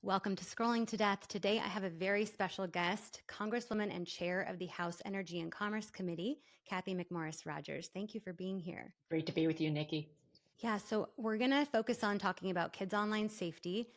Welcome to Scrolling to Death. Today I have a very special guest, Congresswoman and Chair of the House Energy and Commerce Committee, Cathy McMorris Rodgers. Thank you for being here. Great to be with you, Nikki. Yeah, so we're going to focus on talking about kids' online safety,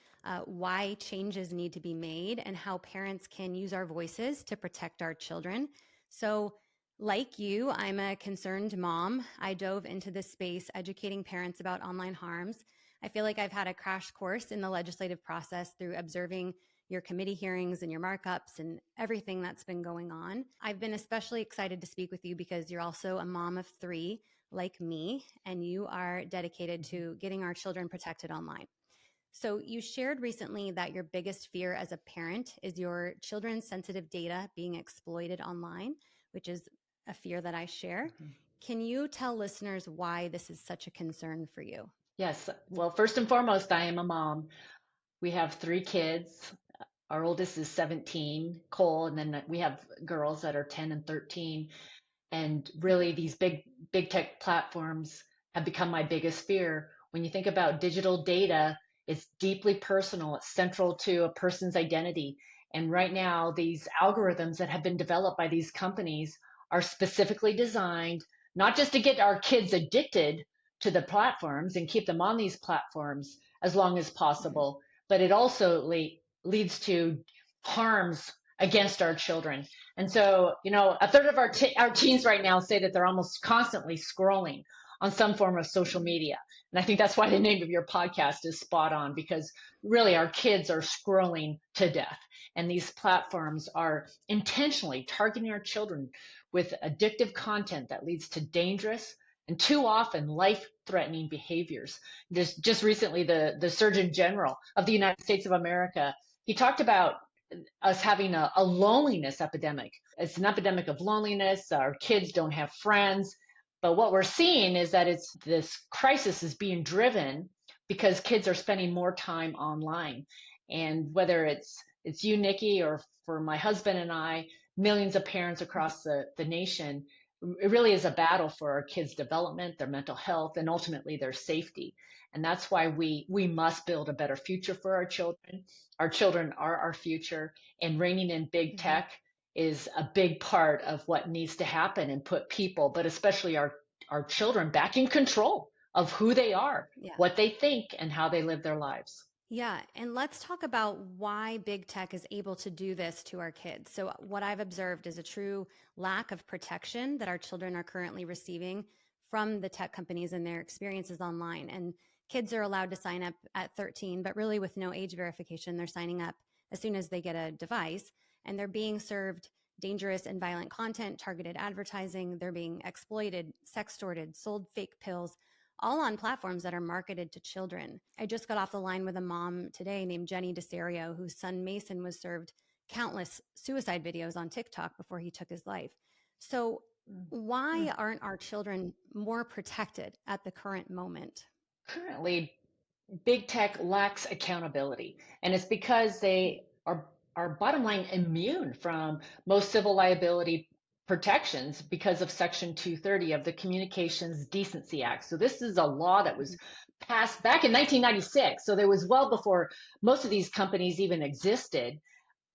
why changes need to be made, and how parents can use our voices to protect our children. So, like you, I'm a concerned mom. I dove into this space educating parents about online harms. I feel like I've had a crash course in the legislative process through observing your committee hearings and your markups and everything that's been going on. I've been especially excited to speak with you because you're also a mom of 3, like me, and you are dedicated to getting our children protected online. So you shared recently that your biggest fear as a parent is your children's sensitive data being exploited online, which is a fear that I share. Can you tell listeners why this is such a concern for you? Yes. Well, first and foremost, I am a mom. We have 3 kids. Our oldest is 17, Cole, and then we have girls that are 10 and 13. And really, these big tech platforms have become my biggest fear. When you think about digital data, it's deeply personal. It's central to a person's identity. And right now, these algorithms that have been developed by these companies are specifically designed not just to get our kids addicted to the platforms and keep them on these platforms as long as possible, but it also leads to harms against our children. And so, a third of our teens right now say that they're almost constantly scrolling on some form of social media. And I think that's why the name of your podcast is spot on, because really our kids are scrolling to death. And these platforms are intentionally targeting our children with addictive content that leads to dangerous and too often life-threatening behaviors. Just recently, the Surgeon General of the United States of America, he talked about us having a loneliness epidemic. It's an epidemic of loneliness. Our kids don't have friends. But what we're seeing is that this crisis is being driven because kids are spending more time online. And whether it's you, Nikki, or for my husband and I, millions of parents across the nation, it really is a battle for our kids' development, their mental health, and ultimately their safety. And that's why we must build a better future for our children. Our children are our future, and reining in big tech is a big part of what needs to happen and put people, but especially our children, back in control of who they are, what they think, and how they live their lives. Yeah, and let's talk about why big tech is able to do this to our kids. So what I've observed is a true lack of protection that our children are currently receiving from the tech companies and their experiences online. And kids are allowed to sign up at 13, but really with no age verification. They're signing up as soon as they get a device, and they're being served dangerous and violent content, targeted advertising. They're being exploited, sextorted, sold fake pills, all on platforms that are marketed to children. I just got off the line with a mom today named Jenny DeSario, whose son Mason was served countless suicide videos on TikTok before he took his life. So why aren't our children more protected at the current moment? Currently, big tech lacks accountability, and it's because they are bottom line immune from most civil liability protections because of Section 230 of the Communications Decency Act. So this is a law that was passed back in 1996. So there was well before most of these companies even existed.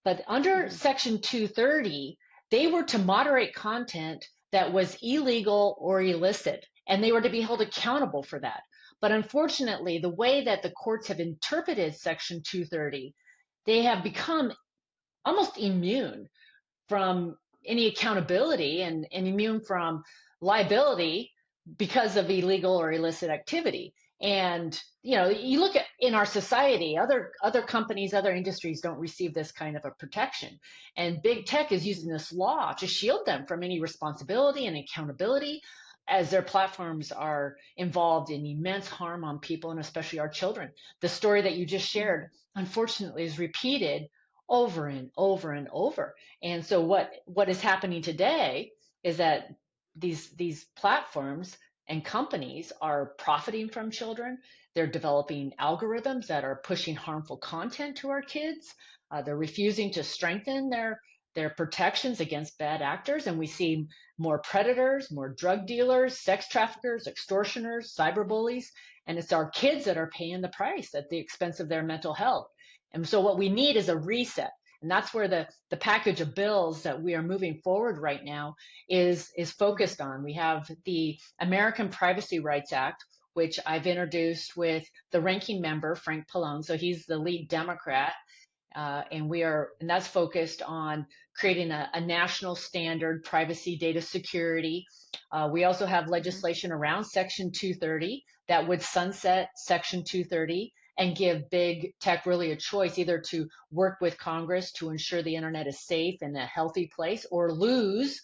But under Section 230, they were to moderate content that was illegal or illicit, and they were to be held accountable for that. But unfortunately, the way that the courts have interpreted Section 230, they have become almost immune from any accountability and immune from liability because of illegal or illicit activity. And you look at in our society, other companies, other industries don't receive this kind of a protection. And big tech is using this law to shield them from any responsibility and accountability as their platforms are involved in immense harm on people and especially our children. The story that you just shared, unfortunately, is repeated over and over and over. And so what is happening today is that these platforms and companies are profiting from children. They're developing algorithms that are pushing harmful content to our kids. They're refusing to strengthen their protections against bad actors, and we see more predators, more drug dealers, sex traffickers, extortioners, cyberbullies, and it's our kids that are paying the price at the expense of their mental health. And so what we need is a reset. And that's where the package of bills that we are moving forward right now is Mhm. focused on. We have the American Privacy Rights Act, which I've introduced with the ranking member, Frank Pallone. So he's the lead Democrat. And that's focused on creating a national standard privacy data security. We also have Mhm. legislation around Section 230 that would sunset Section 230 and give big tech really a choice either to work with Congress to ensure the internet is safe and a healthy place or lose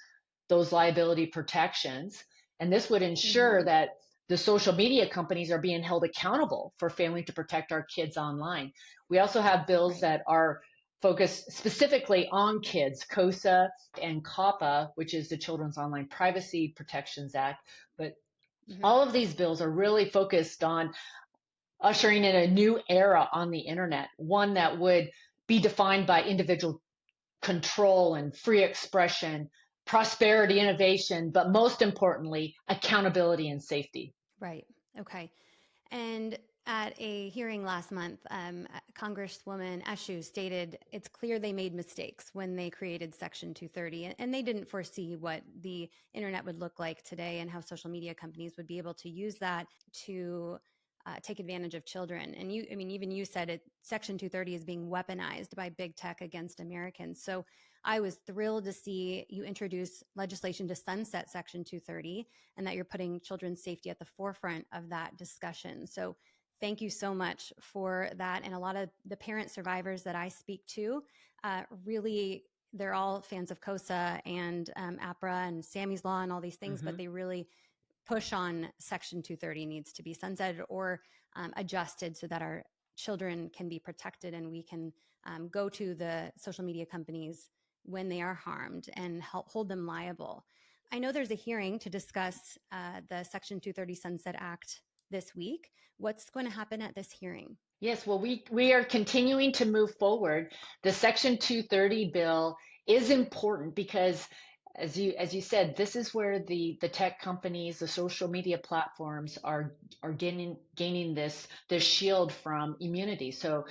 those liability protections. And this would ensure Mhm. that the social media companies are being held accountable for failing to protect our kids online. We also have bills Right. that are focused specifically on kids, KOSA and COPPA, which is the Children's Online Privacy Protections Act. But Mhm. all of these bills are really focused on ushering in a new era on the internet, one that would be defined by individual control and free expression, prosperity, innovation, but most importantly, accountability and safety. Right. Okay. And at a hearing last month, Congresswoman Eshoo stated it's clear they made mistakes when they created Section 230, and they didn't foresee what the internet would look like today and how social media companies would be able to use that to take advantage of children. And you, I mean, even you said it, Section 230 is being weaponized by big tech against Americans. So I was thrilled to see you introduce legislation to sunset Section 230 and that you're putting children's safety at the forefront of that discussion. So thank you so much for that. And a lot of the parent survivors that I speak to really, they're all fans of KOSA and APRA and Sammy's Law and all these things, but Mm-hmm. they really push on Section 230 needs to be sunsetted or adjusted so that our children can be protected and we can go to the social media companies when they are harmed and help hold them liable. I know there's a hearing to discuss the Section 230 Sunset Act this week. What's going to happen at this hearing? Yes, well, we are continuing to move forward. The Section 230 bill is important because, as you said, this is where the tech companies, the social media platforms are gaining this shield from immunity. So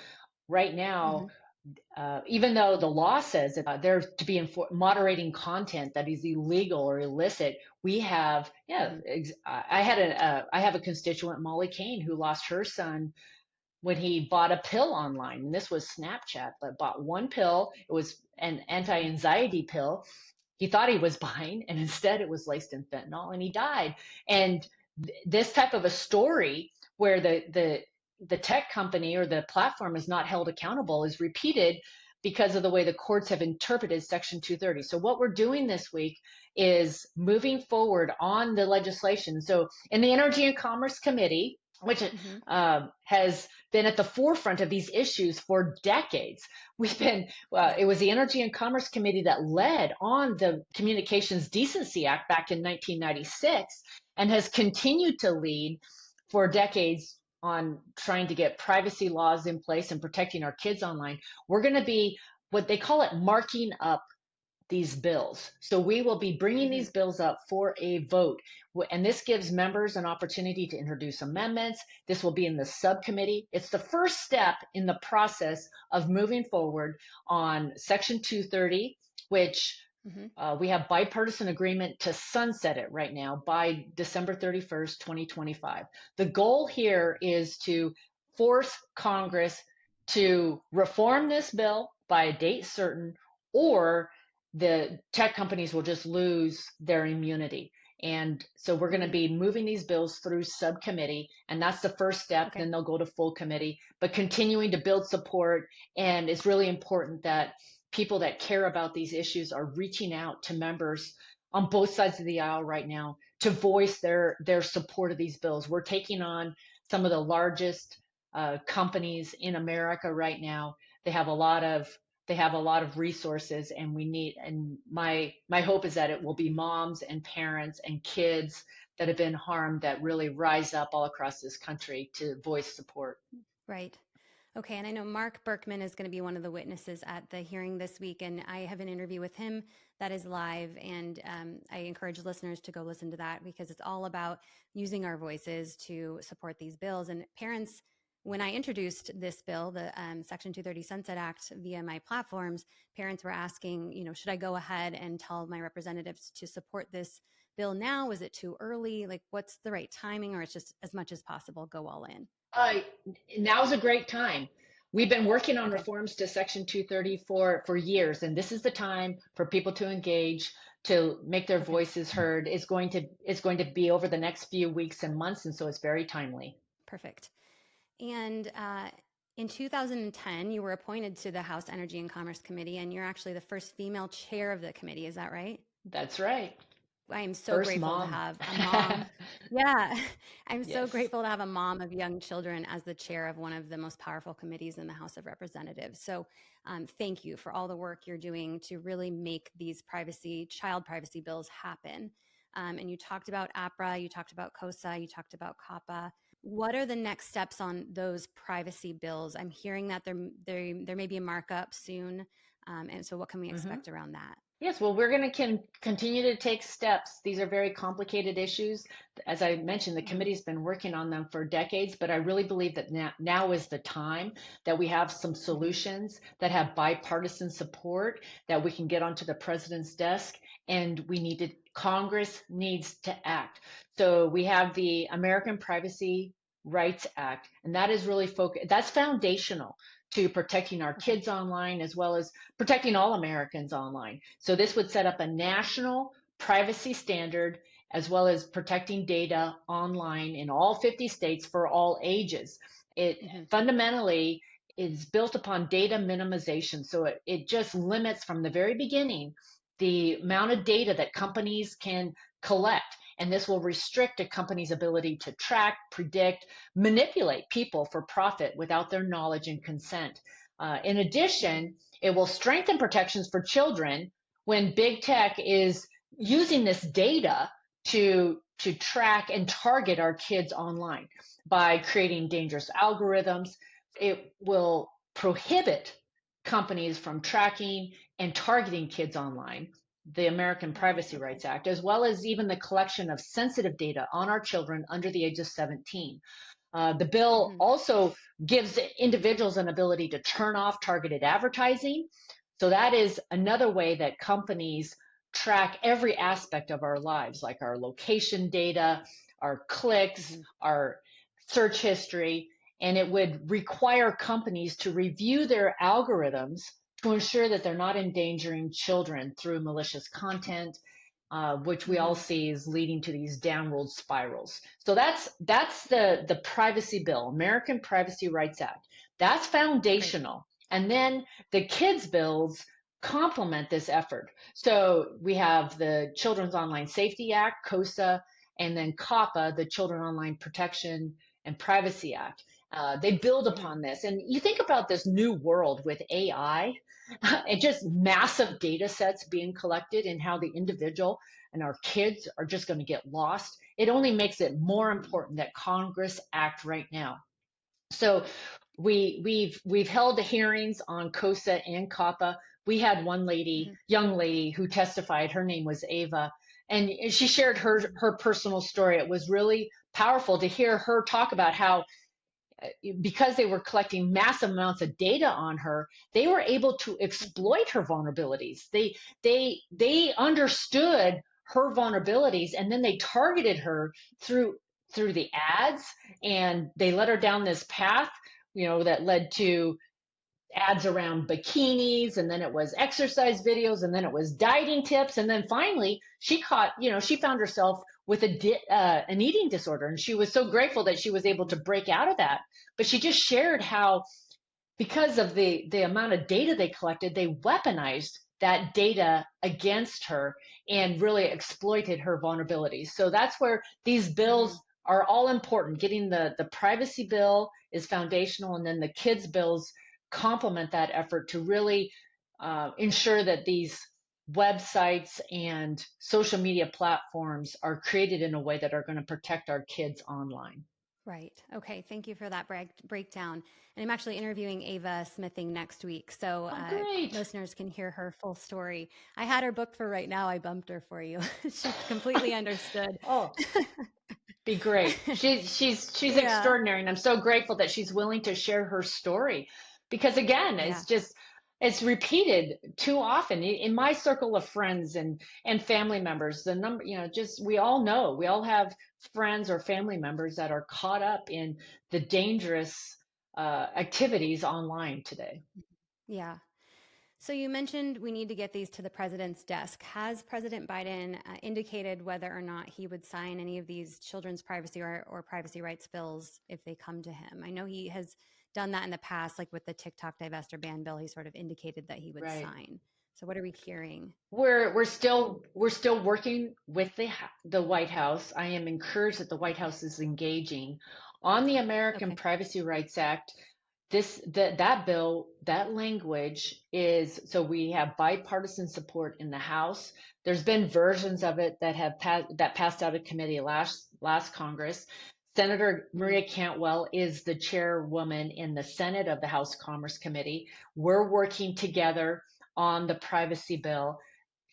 right now, Mm-hmm. even though the law says that they're to be moderating content that is illegal or illicit, we have Mm-hmm. I have a constituent, Molly Kane, who lost her son when he bought a pill online. And this was Snapchat, but bought one pill. It was an anti-anxiety pill. He thought he was buying, and instead it was laced in fentanyl, and he died. And this type of a story where the tech company or the platform is not held accountable is repeated because of the way the courts have interpreted Section 230. So what we're doing this week is moving forward on the legislation. So in the Energy and Commerce Committee, which Mm-hmm. has been at the forefront of these issues for decades. Yeah. It was the Energy and Commerce Committee that led on the Communications Decency Act back in 1996 and has continued to lead for decades on trying to get privacy laws in place and protecting our kids online. We're going to be what they call it marking up these bills. So we will be bringing Mm-hmm. these bills up for a vote. And this gives members an opportunity to introduce amendments. This will be in the subcommittee. It's the first step in the process of moving forward on Section 230, which Mm-hmm. we have bipartisan agreement to sunset it right now by December 31st, 2025. The goal here is to force Congress to reform this bill by a date certain, or the tech companies will just lose their immunity. And so we're going to Mm-hmm. be moving these bills through subcommittee, and that's the first step. Okay. Then they'll go to full committee, but continuing to build support. And it's really important that people that care about these issues are reaching out to members on both sides of the aisle right now to voice their support of these bills. We're taking on some of the largest companies in America right now. They have a lot of resources, and my hope is that it will be moms and parents and kids that have been harmed that really rise up all across this country to voice support. Right. Okay, and I know Mark Berkman is going to be one of the witnesses at the hearing this week, and I have an interview with him that is live, and I encourage listeners to go listen to that because it's all about using our voices to support these bills. And parents, when I introduced this bill, the Section 230 Sunset Act via my platforms, parents were asking, should I go ahead and tell my representatives to support this bill now? Is it too early? Like, what's the right timing, or it's just as much as possible, go all in? Uh, Now's a great time. We've been working on Okay. reforms to Section 230 for years, and this is the time for people to engage, to make their Okay. voices heard. It's going to be over the next few weeks and months, and so it's very timely. Perfect. And in 2010, you were appointed to the House Energy and Commerce Committee, and you're actually the first female chair of the committee. Is that right? That's right. I am so First grateful to mom. have a mom. Yeah, I'm so Yes. grateful to have a mom of young children as the chair of one of the most powerful committees in the House of Representatives. So thank you for all the work you're doing to really make these child privacy bills happen. And you talked about APRA, you talked about KOSA, you talked about COPPA. What are the next steps on those privacy bills? I'm hearing that there may be a markup soon. And so what can we Mhm. expect around that? Yes, well, we're going to continue to take steps. These are very complicated issues. As I mentioned, the Mhm. committee's been working on them for decades, but I really believe that now is the time that we have some Mhm. solutions that have bipartisan support that we can get onto the president's desk, and Congress needs to act. So we have the American Privacy Rights Act, and that is really that's foundational to protecting our Okay. kids online as well as protecting all Americans online. So this would set up a national privacy standard as well as protecting data online in all 50 states for all ages. It Mhm. fundamentally is built upon data minimization. So it just limits from the very beginning the amount of data that companies can collect. And this will restrict a company's ability to track, predict, manipulate people for profit without their knowledge and consent. In Mhm. addition, it will strengthen protections for children when big tech is using this data to track and target our kids online by creating dangerous algorithms. It will prohibit companies from tracking and targeting kids online, the American Right. Privacy Okay. Rights Act, as well as even the collection of sensitive data on our children under the age of 17. The bill Mhm. also gives individuals an ability to turn off targeted advertising. So that is another way that companies track every aspect of our lives, like our location data, our clicks, Mhm. our search history, and it would require companies to review their algorithms to ensure that they're not endangering children through malicious content, which we all Mhm. see is leading to these downward spirals. So that's the privacy bill, American Privacy Rights Act. That's Great. foundational. And then the kids bills complement this effort. So we have the Children's Online Safety Act, KOSA, and then COPPA, the Children Online Protection and Privacy Act. They build Mhm. upon this. And you think about this new world with AI and just massive data sets being collected and how the individual and our kids are just going to get lost. It only makes it more Mhm. important that Congress act right now. So we've held the hearings on KOSA and COPPA. We had one lady, Mhm. young lady, who testified. Her name was Ava, and she shared Mhm. her personal story. It was really powerful to hear her talk about how because they were collecting massive amounts of data on her, they were able to Mhm. exploit her vulnerabilities. They understood her vulnerabilities, and then they targeted her through through the ads, and they led her down this path, that led to ads around bikinis, and then it was exercise videos, and then it was dieting tips, and then finally she found herself with an eating disorder, and she was so grateful that she was able to Mhm. break out of that. But she just shared how, because of the amount of data they collected, they weaponized that data against her and really exploited her vulnerabilities. So that's where these bills Mhm. are all important. Getting the privacy bill is foundational, and then the kids bills complement that effort to really ensure that these websites and social media platforms are created in a way that are going to protect our kids online. Right. Okay. Thank you for that breakdown. And I'm actually interviewing Ava Smithing next week, so Oh, great. listeners can hear her full story. I had her booked for right now. I bumped her for you. She completely understood. Oh, be great. She's Yeah. extraordinary, and I'm so grateful that she's willing to share her story, because again, Yeah. it's repeated too often in my circle of friends and family members. The number, just we all know, we all have friends or family members that are caught up in the dangerous activities online today. Yeah. So you mentioned we need to get these to the president's desk. Has President Biden indicated whether or not he would sign any of these children's privacy or privacy rights bills if they come to him? I know he has done that in the past, like with the TikTok divestiture ban bill, he sort of indicated that he would Right. sign. So what are we hearing? We're still working with the White House. I am encouraged that the White House is engaging on the American Okay. Privacy Rights Act. That bill, that language is, so we have bipartisan support in the House. There's been versions of it that passed out of committee last Congress. Senator Mm-hmm. Maria Cantwell is the chairwoman in the Senate of the House Commerce Committee. We're working together on the privacy bill.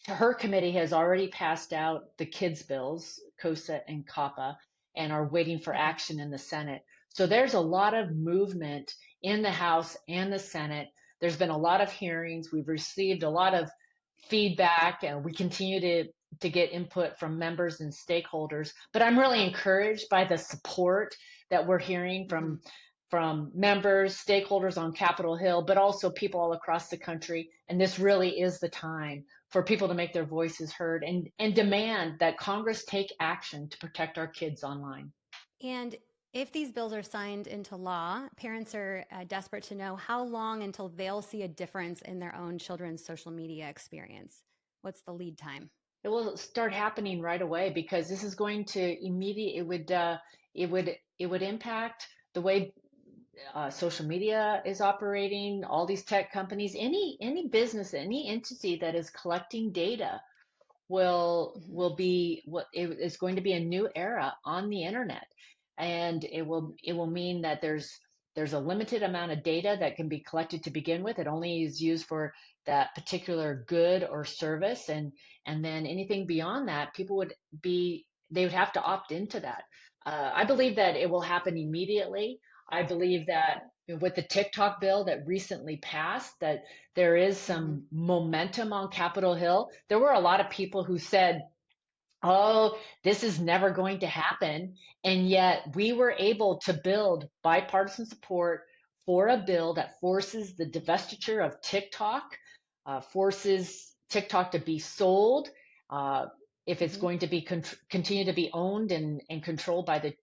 Her committee has already passed out the kids bills, KOSA and COPPA, and are waiting for Okay. action in the Senate. So there's a lot of movement in the House and the Senate. There's been a lot of hearings. We've received a lot of feedback, and we continue to get input from members and stakeholders. But I'm really encouraged by the support that we're hearing Mm-hmm. from members, stakeholders on Capitol Hill, but also people all across the country. And this really is the time for people to make their voices heard and demand that Congress take action to protect our kids online. And if these bills are signed into law, parents are desperate to know how long until they'll see a difference in their own children's social media experience. What's the lead time? It will start happening right away, because this is going to immediate. It would impact the way social media is operating. All these tech companies, any business, any entity that is collecting data Mm-hmm. will be what it is going to be a new era on the internet, and it will mean that there's a limited amount of data that can be collected to begin with. It only is used for that particular good or service, and then anything beyond that, they would have to opt into that. I believe that it will happen immediately. I believe that with the TikTok bill that recently passed, that there is Mm-hmm. some momentum on Capitol Hill. There were a lot of people who said, oh, this is never going to happen. And yet we were able to build bipartisan support for a bill that forces the divestiture of TikTok, forces TikTok to be sold. Uh, if it's Mm-hmm. going to be continue to be owned and controlled by the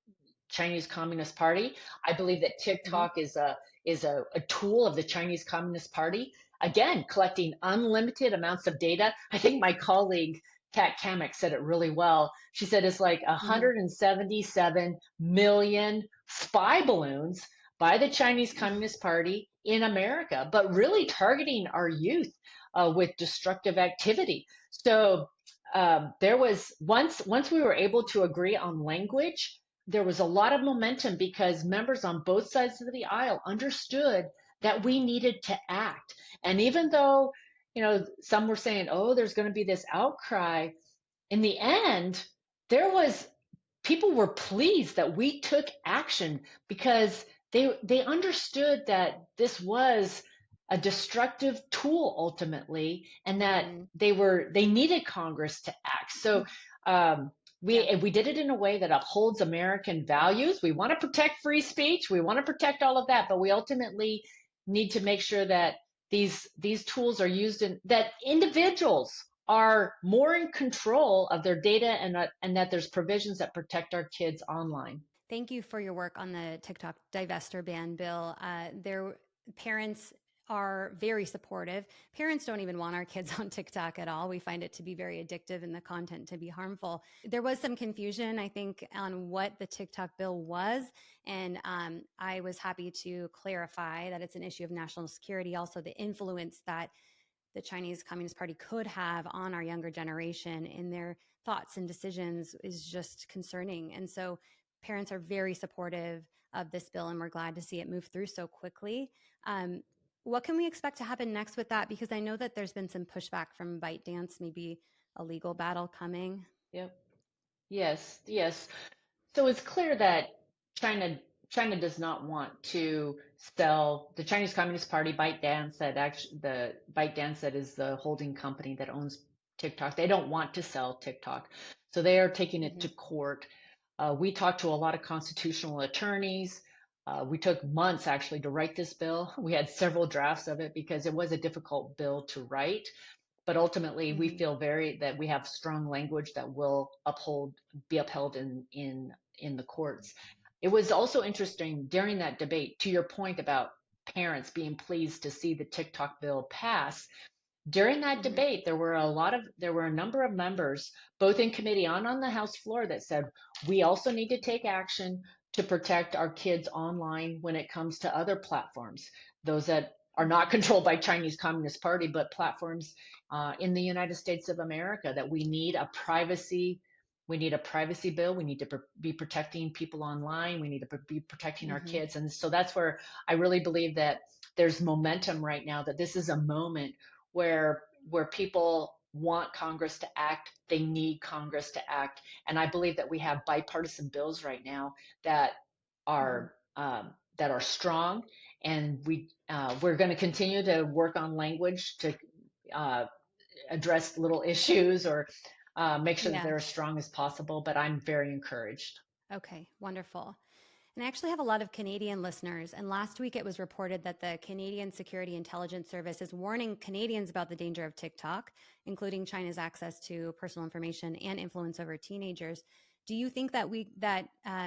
Chinese Communist Party. I believe that Mm-hmm. TikTok is a tool of the Chinese Communist Party, again, collecting unlimited amounts of data. I think my colleague Kat Kamek said it really well. She said it's like Mm-hmm. 177 million spy balloons by the Chinese Communist Party in America, but really targeting our youth with destructive activity. So there was once we were able to agree on language, there was a lot of momentum, because members on both sides of the aisle understood that we needed to act. And even though, some were saying, oh, there's going to be this outcry, in the end, there was people were pleased that we took action, because they understood that this was a destructive tool ultimately, and that Mm-hmm. they needed Congress to act. So um, Yeah. we did it in a way that upholds American values. We want to protect free speech. We want to protect all of that, but we ultimately need to make sure that these tools are used, in that individuals are more in control of their data, and that there's provisions that protect our kids online. Thank you for your work on the TikTok divestiture ban bill. Their parents are very supportive. Parents don't even want our kids on TikTok at all. We find it to be very addictive and the content to be harmful. There was some confusion, I think, on what the TikTok bill was. And I was happy to clarify that it's an issue of national security, also the influence that the Chinese Communist Party could have on our younger generation in their thoughts and decisions is just concerning. And so parents are very supportive of this bill, and we're glad to see it move through so quickly. What can we expect to happen next with that? Because I know that there's been some pushback from ByteDance, maybe a legal battle coming. Yep. Yes, yes. So it's clear that China China does not want to sell the Chinese Communist Party, ByteDance, that actually the ByteDance that is the holding company that owns TikTok. They don't want to sell TikTok, so they are taking it Mm-hmm. to court. We talked to a lot of constitutional attorneys. We took months actually to write this bill. We had several drafts of it because it was a difficult bill to write. But ultimately, we Mm-hmm. feel that we have strong language that will be upheld in the courts. It was also interesting during that debate, to your point about parents being pleased to see the TikTok bill pass. During that Mm-hmm. debate, there were a number of members, both in committee and on the House floor, that said we also need to take action to protect our kids online when it comes to other platforms, those that are Mm-hmm. not controlled by Chinese Communist Party, but platforms in the United States of America. That we need a privacy bill. We need to be protecting people online. We need to be protecting our Mm-hmm. kids, and so that's where I really believe that there's momentum right now. That this is a moment where people want Congress to act, they need Congress to act, and I believe that we have bipartisan bills right now that Mm-hmm. are strong, and we're going to continue to work on language to uh, address little issues or make sure that Yeah. they're as strong as possible. But I'm very encouraged. Okay. Wonderful. And I actually have a lot of Canadian listeners. And last week it was reported that the Canadian Security Intelligence Service is warning Canadians about the danger of TikTok, including China's access to personal information and influence over teenagers. Do you think that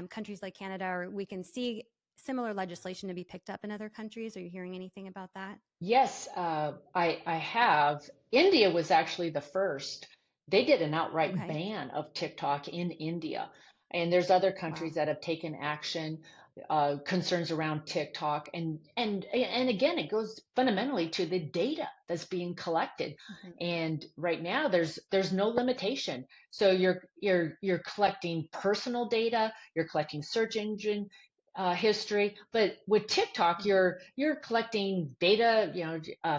countries like Canada, or we can see similar legislation to be picked up in other countries? Are you hearing anything about that? Yes, I have. India was actually the first. They did an outright Okay. ban of TikTok in India. And there's other countries Wow. that have taken action, concerns around TikTok. And again, it goes fundamentally to the data that's being collected. Mm-hmm. And right now there's no limitation. So you're collecting personal data, you're collecting search engine history. But with TikTok, Mm-hmm. you're collecting data,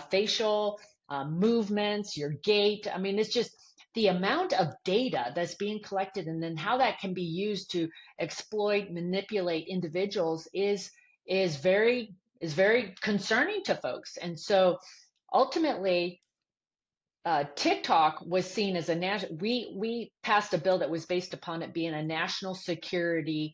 facial movements, your gait. I mean, it's just the amount of data that's being collected, and then how that can be used to exploit, manipulate individuals is very is very concerning to folks. And so, ultimately, TikTok was seen as a national. We passed a bill that was based upon it being a national security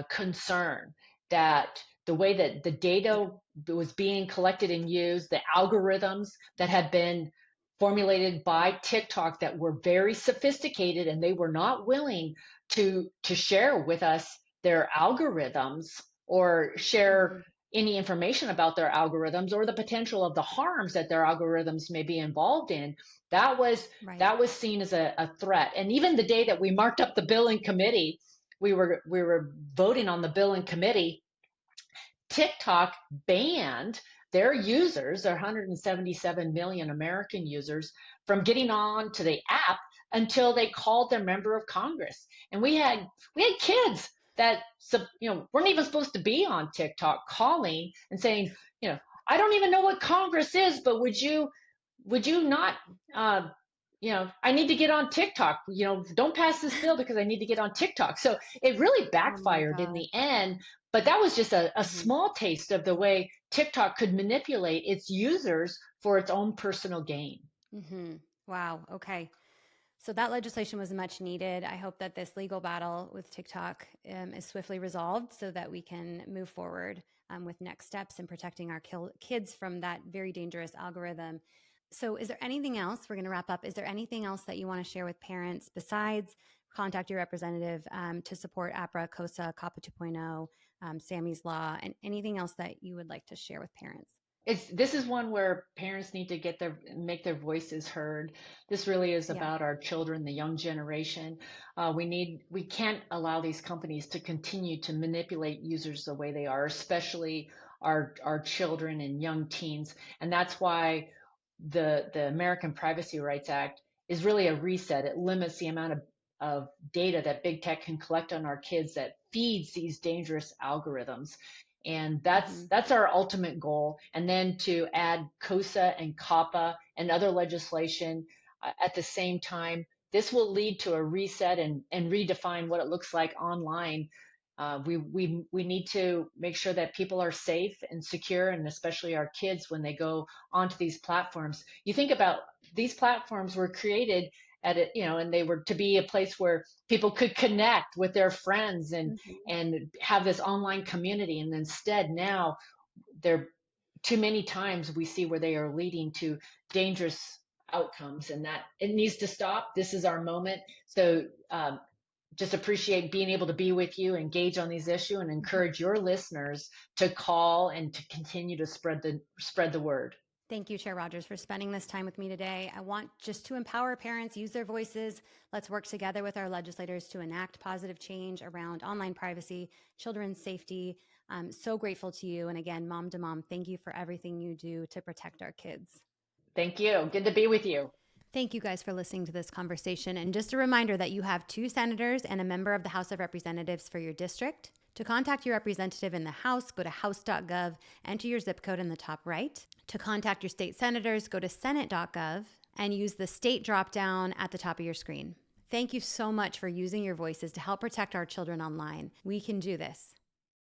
concern, that the way that the Yeah. data was being collected and used, the algorithms that had been formulated by TikTok that were very sophisticated, and they were not willing to share with us their algorithms or share Mm-hmm. any information about their algorithms or the potential of the harms that their algorithms may be involved in. That was Right. that was seen as a threat. And even the day that we marked up the bill in committee, we were voting on the bill in committee. TikTok banned their users, their 177 million American users, from getting on to the app until they called their member of Congress. And we had kids that weren't even supposed to be on TikTok calling and saying, I don't even know what Congress is, but would you not I need to get on TikTok. Don't pass this bill because I need to get on TikTok. So it really Oh my backfired in God. the end. But that was just a Mm-hmm. small taste of the way TikTok could manipulate its users for its own personal gain. Mm-hmm. Wow. Okay. So that legislation was much needed. I hope that this legal battle with TikTok is swiftly resolved so that we can move forward with next steps in protecting our kids from that very dangerous algorithm. So, is there anything else? We're going to wrap up. Is there anything else that you want to share with parents besides contact your representative to support APRA, KOSA, COPPA 2.0, Sammy's Law, and anything else that you would like to share with parents? This is one where parents need to make their voices heard. This really is Yeah. about our children, the young generation. We can't allow these companies to continue to manipulate users the way they are, especially our children and young teens. And that's why the American Privacy Rights Act is really a reset. It limits the amount of data that big tech can collect on our kids that feeds these dangerous algorithms. And Mm-hmm. that's our ultimate goal. And then to add KOSA and COPPA and other legislation at the same time, this will lead to a reset and redefine what it looks like online. We need to make sure that people are safe and secure, and especially our kids when they go onto these platforms. You think about these platforms were created at it, and they were to be a place where people could connect with their friends Mm-hmm. and have this online community. And instead, now they're too many times we see where they are leading to dangerous outcomes, and that it needs to stop. This is our moment. So just appreciate being able to be with you, engage on these issues, and encourage your listeners to call and to continue to spread the word. Thank you, Chair Rodgers, for spending this time with me today. I want just to empower parents, use their voices. Let's work together with our legislators to enact positive change around online privacy, children's safety. I'm so grateful to you. And again, mom to mom, thank you for everything you do to protect our kids. Thank you. Good to be with you. Thank you guys for listening to this conversation. And just a reminder that you have 2 senators and a member of the House of Representatives for your district. To contact your representative in the House, go to house.gov, enter your zip code in the top right. To contact your state senators, go to senate.gov and use the state dropdown at the top of your screen. Thank you so much for using your voices to help protect our children online. We can do this.